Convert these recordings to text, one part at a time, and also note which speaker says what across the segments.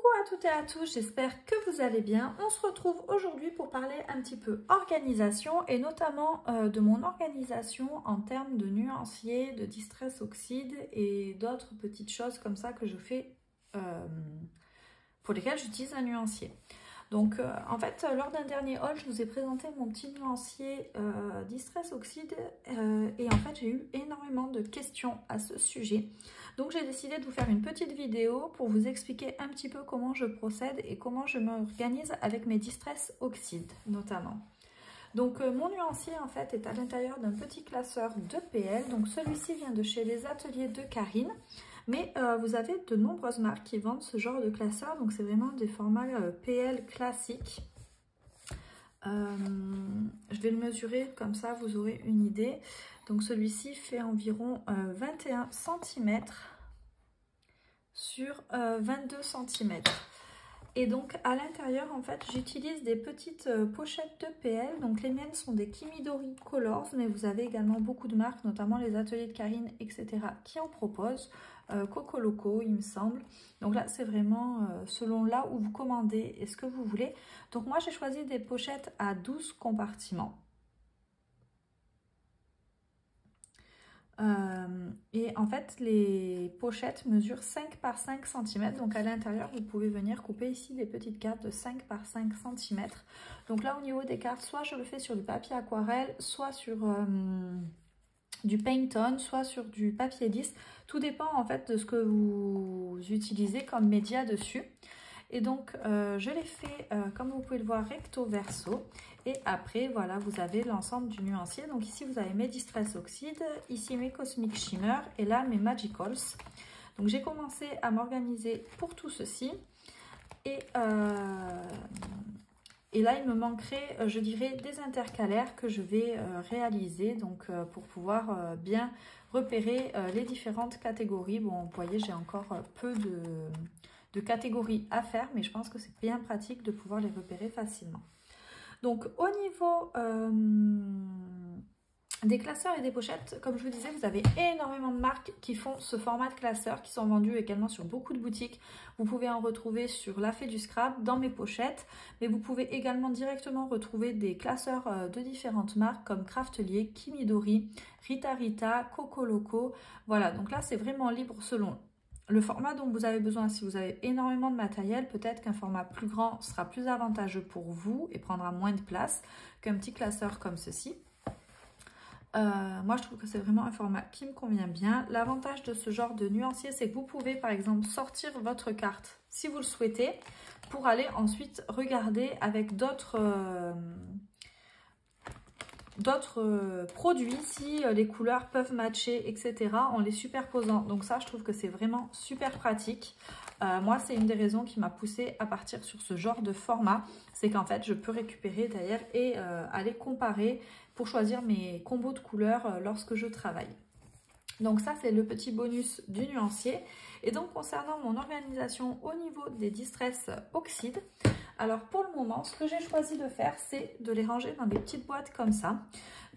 Speaker 1: Coucou à toutes et à tous, j'espère que vous allez bien. On se retrouve aujourd'hui pour parler un petit peu organisation et notamment de mon organisation en termes de nuanciers, de distress oxyde et d'autres petites choses comme ça que je fais pour lesquelles j'utilise un nuancier. Donc en fait, lors d'un dernier haul, je vous ai présenté mon petit nuancier Distress Oxyde et en fait, j'ai eu énormément de questions à ce sujet. Donc j'ai décidé de vous faire une petite vidéo pour vous expliquer un petit peu comment je procède et comment je m'organise avec mes Distress Oxyde notamment. Donc mon nuancier en fait est à l'intérieur d'un petit classeur de PL. Donc celui-ci vient de chez les ateliers de Karine. Mais vous avez de nombreuses marques qui vendent ce genre de classeur. Donc c'est vraiment des formats PL classiques. Je vais le mesurer comme ça vous aurez une idée. Donc celui-ci fait environ 21 cm sur 22 cm. Et donc à l'intérieur en fait j'utilise des petites pochettes de PL. Donc les miennes sont des Kimidori Colors, mais vous avez également beaucoup de marques, notamment les ateliers de Karine, etc. qui en proposent. Coco Loco il me semble. Donc là c'est vraiment selon là où vous commandez et ce que vous voulez. Donc moi j'ai choisi des pochettes à 12 compartiments. Et en fait les pochettes mesurent 5 par 5 cm. Donc à l'intérieur vous pouvez venir couper ici des petites cartes de 5 par 5 cm. Donc là au niveau des cartes, soit je le fais sur du papier aquarelle, soit sur du paint-on, soit sur du papier lisse. Tout dépend en fait de ce que vous utilisez comme média dessus. Et donc je l'ai fait comme vous pouvez le voir recto verso. Et après voilà vous avez l'ensemble du nuancier. Donc ici vous avez mes Distress Oxyde, ici mes Cosmic Shimmer et là mes Magicals. Donc j'ai commencé à m'organiser pour tout ceci. Et là, il me manquerait, je dirais, des intercalaires que je vais réaliser donc, pour pouvoir bien repérer les différentes catégories. Bon, vous voyez, j'ai encore peu de catégories à faire, mais je pense que c'est bien pratique de pouvoir les repérer facilement. Donc, au niveau des classeurs et des pochettes, comme je vous disais, vous avez énormément de marques qui font ce format de classeur, qui sont vendus également sur beaucoup de boutiques. Vous pouvez en retrouver sur La Fée du Scrap, dans mes pochettes, mais vous pouvez également directement retrouver des classeurs de différentes marques comme Craftelier, Kimidori, Rita Rita, Coco Loco. Voilà, donc là c'est vraiment libre selon le format dont vous avez besoin. Si vous avez énormément de matériel, peut-être qu'un format plus grand sera plus avantageux pour vous et prendra moins de place qu'un petit classeur comme ceci. Moi je trouve que c'est vraiment un format qui me convient bien. L'avantage de ce genre de nuancier, c'est que vous pouvez par exemple sortir votre carte si vous le souhaitez pour aller ensuite regarder avec d'autres produits si les couleurs peuvent matcher, etc. en les superposant. Donc ça je trouve que c'est vraiment super pratique. Moi c'est une des raisons qui m'a poussée à partir sur ce genre de format, c'est qu'en fait je peux récupérer d'ailleurs et aller comparer pour choisir mes combos de couleurs lorsque je travaille. Donc ça c'est le petit bonus du nuancier. Et donc concernant mon organisation au niveau des Distress Oxyde, alors pour le moment ce que j'ai choisi de faire c'est de les ranger dans des petites boîtes comme ça.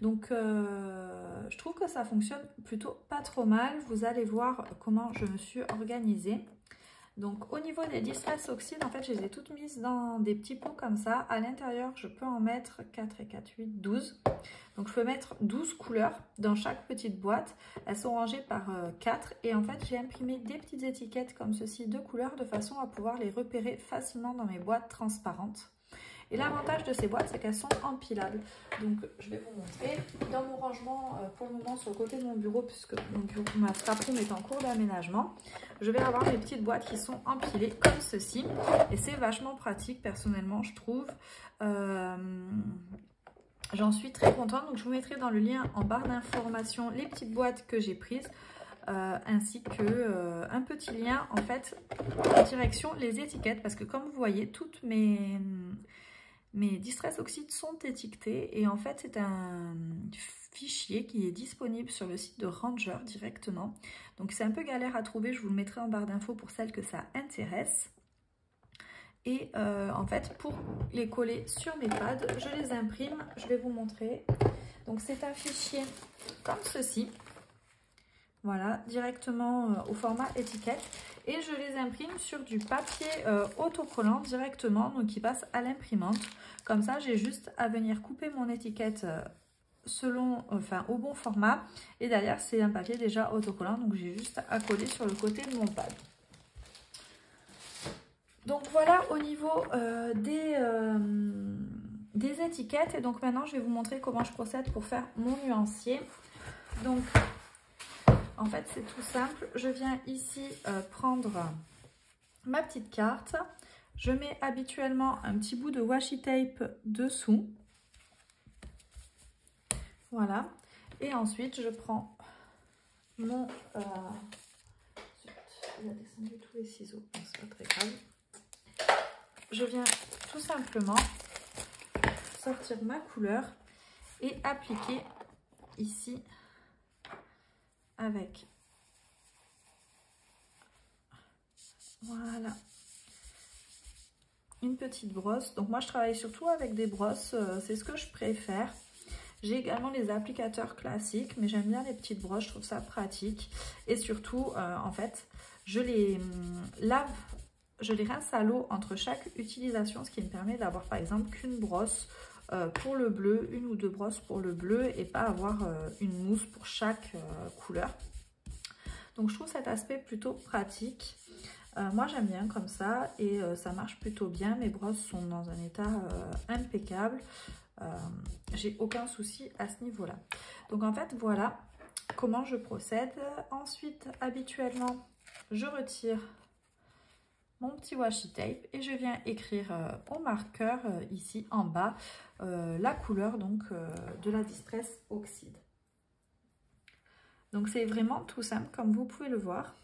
Speaker 1: Donc je trouve que ça fonctionne plutôt pas trop mal. Vous allez voir comment je me suis organisée. Donc au niveau des Distress Oxyde, en fait je les ai toutes mises dans des petits pots comme ça. À l'intérieur je peux en mettre 4 et 4, 8, 12. Donc je peux mettre 12 couleurs dans chaque petite boîte. Elles sont rangées par 4 et en fait j'ai imprimé des petites étiquettes comme ceci de couleurs de façon à pouvoir les repérer facilement dans mes boîtes transparentes. Et l'avantage de ces boîtes, c'est qu'elles sont empilables. Donc, je vais vous montrer. Dans mon rangement, pour le moment, sur le côté de mon bureau, puisque ma scrap-room est en cours d'aménagement, je vais avoir mes petites boîtes qui sont empilées comme ceci. Et c'est vachement pratique, personnellement, je trouve. J'en suis très contente. Donc, je vous mettrai dans le lien en barre d'information les petites boîtes que j'ai prises. Ainsi que un petit lien, en fait, en direction les étiquettes. Parce que comme vous voyez, toutes mes Distress Oxyde sont étiquetés et en fait c'est un fichier qui est disponible sur le site de Ranger directement. Donc c'est un peu galère à trouver, je vous le mettrai en barre d'infos pour celles que ça intéresse. Et en fait pour les coller sur mes pads, je les imprime, je vais vous montrer. Donc c'est un fichier comme ceci. voilà, directement au format étiquette. Et je les imprime sur du papier autocollant directement, donc qui passe à l'imprimante. Comme ça, j'ai juste à venir couper mon étiquette au bon format. Et derrière, c'est un papier déjà autocollant, donc j'ai juste à coller sur le côté de mon pad. Donc voilà au niveau des étiquettes. Et donc maintenant, je vais vous montrer comment je procède pour faire mon nuancier. Donc, en fait, c'est tout simple. Je viens ici prendre ma petite carte. Je mets habituellement un petit bout de washi tape dessous. Voilà. Et ensuite, je prends mon... il a descendu tous les ciseaux. C'est pas très grave. Je viens tout simplement sortir ma couleur et appliquer ici avec, voilà, une petite brosse. Donc moi je travaille surtout avec des brosses, c'est ce que je préfère. J'ai également les applicateurs classiques, mais j'aime bien les petites brosses, je trouve ça pratique. Et surtout, en fait, je les lave, je les rince à l'eau entre chaque utilisation, ce qui me permet d'avoir par exemple qu'une brosse pour le bleu, une ou deux brosses pour le bleu et pas avoir une mousse pour chaque couleur. Donc je trouve cet aspect plutôt pratique. Moi j'aime bien comme ça et ça marche plutôt bien. Mes brosses sont dans un état impeccable. J'ai aucun souci à ce niveau là. Donc en fait voilà comment je procède. Ensuite habituellement je retire mon petit washi tape et je viens écrire au marqueur ici en bas la couleur donc de la Distress Oxide. Donc c'est vraiment tout simple comme vous pouvez le voir.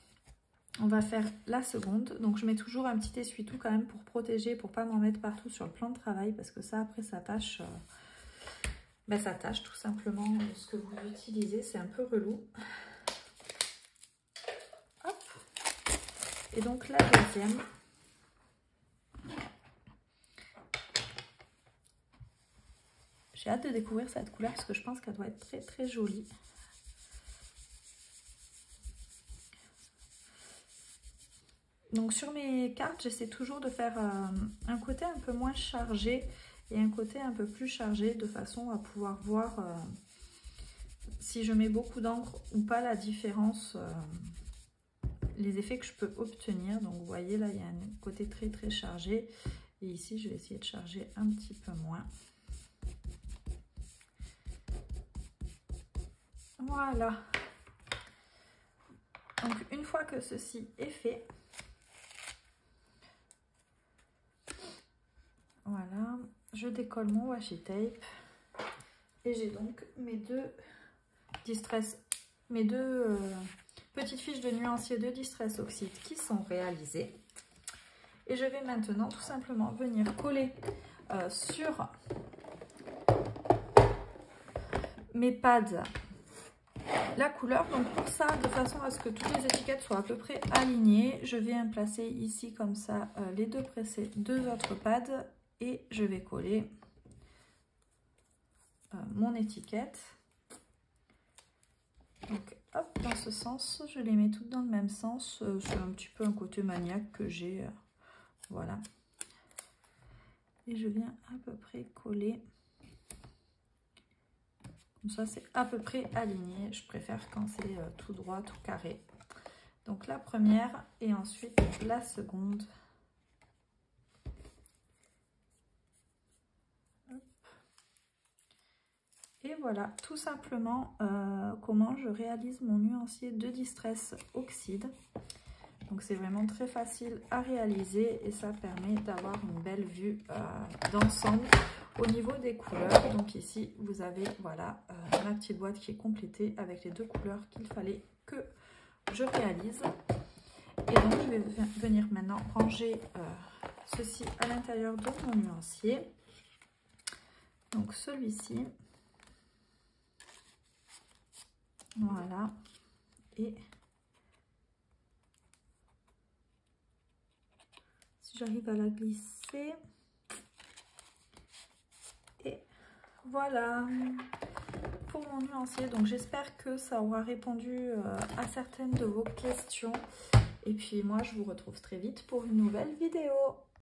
Speaker 1: On va faire la seconde. Donc je mets toujours un petit essuie-tout quand même pour protéger, pour pas m'en mettre partout sur le plan de travail parce que ça après ça tâche, ça tâche tout simplement ce que vous utilisez. C'est un peu relou. Hop. Et donc la deuxième. J'ai hâte de découvrir cette couleur parce que je pense qu'elle doit être très très jolie. Donc sur mes cartes, j'essaie toujours de faire un côté un peu moins chargé et un côté un peu plus chargé de façon à pouvoir voir si je mets beaucoup d'encre ou pas la différence, les effets que je peux obtenir. Donc vous voyez là, il y a un côté très très chargé et ici je vais essayer de charger un petit peu moins. Voilà. Donc une fois que ceci est fait, voilà, je décolle mon washi tape et j'ai donc mes deux petites fiches de nuancier de Distress Oxide qui sont réalisées. Et je vais maintenant tout simplement venir coller sur mes pads la couleur. Donc pour ça, de façon à ce que toutes les étiquettes soient à peu près alignées, je viens placer ici comme ça les deux autres pads et je vais coller mon étiquette. Donc hop, dans ce sens, je les mets toutes dans le même sens. C'est un petit peu un côté maniaque que j'ai, voilà. Et je viens à peu près coller. Comme ça, c'est à peu près aligné. Je préfère quand c'est tout droit, tout carré. Donc la première et ensuite la seconde. Et voilà, tout simplement comment je réalise mon nuancier de Distress Oxide. Donc c'est vraiment très facile à réaliser et ça permet d'avoir une belle vue d'ensemble au niveau des couleurs. Donc ici vous avez voilà ma petite boîte qui est complétée avec les deux couleurs qu'il fallait que je réalise. Et donc je vais venir maintenant ranger ceci à l'intérieur de mon nuancier. Donc celui-ci. Voilà. Et si j'arrive à la glisser. Et voilà. pour mon nuancier. Donc j'espère que ça aura répondu à certaines de vos questions. Et puis moi je vous retrouve très vite pour une nouvelle vidéo.